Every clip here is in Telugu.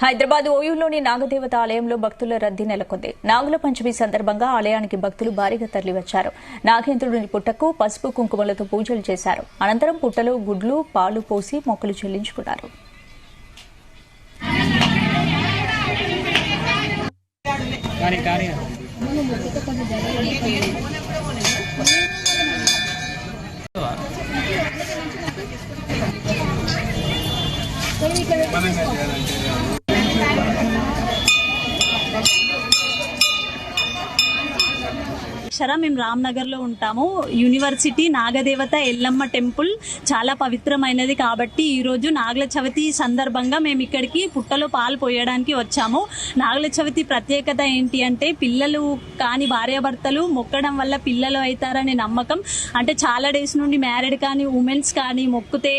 హైదరాబాద్ ఓయూలోని నాగదేవత ఆలయంలో భక్తుల రద్దీ నెలకొంది. నాగుల పంచమి సందర్భంగా ఆలయానికి భక్తులు భారీగా తరలివచ్చారు. నాగేంద్రుడిని పుట్టకు పసుపు కుంకుమలతో పూజలు చేశారు. అనంతరం పుట్టలో గుడ్లు పాలు పోసి మొక్కులు చెల్లించుకున్నారు. మేము రామ్నగర్ లో ఉంటాము. యూనివర్సిటీ నాగదేవత ఎల్లమ్మ టెంపుల్ చాలా పవిత్రమైనది కాబట్టి ఈ రోజు నాగుల చవితి సందర్భంగా మేము ఇక్కడికి పుట్టలో పాలు పోయడానికి వచ్చాము. నాగుల చవితి ప్రత్యేకత ఏంటి అంటే పిల్లలు కాని భార్యాభర్తలు మొక్కడం వల్ల పిల్లలు అవుతారనే నమ్మకం. అంటే చాలా డేస్ నుండి మ్యారీడ్ కానీ ఉమెన్స్ కానీ మొక్కుతే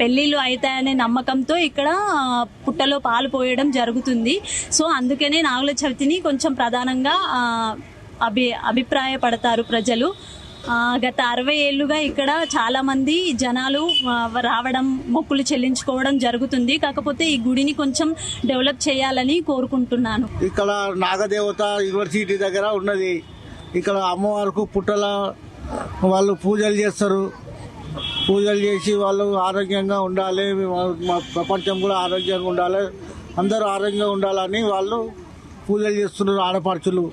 పెళ్లిళ్ళు అవుతాయనే నమ్మకంతో ఇక్కడ పుట్టలో పాలు పోయడం జరుగుతుంది. సో అందుకనే నాగుల చవితిని కొంచెం ప్రధానంగా అభిప్రాయపడతారు ప్రజలు. గత 60 ఏళ్లుగా ఇక్కడ చాలా మంది జనాలు రావడం మొక్కులు చెల్లించుకోవడం జరుగుతుంది. కాకపోతే ఈ గుడిని కొంచెం డెవలప్ చేయాలని కోరుకుంటున్నాను. ఇక్కడ నాగదేవత యూనివర్సిటీ దగ్గర ఉన్నది. ఇక్కడ అమ్మవారికి పుట్టల వాళ్ళు పూజలు చేస్తారు. పూజలు చేసి వాళ్ళు ఆరోగ్యంగా ఉండాలి, ప్రపంచం కూడా ఆరోగ్యంగా ఉండాలి, అందరూ ఆరోగ్యంగా ఉండాలని వాళ్ళు పూజలు చేస్తున్నారు ఆడపడుచులు.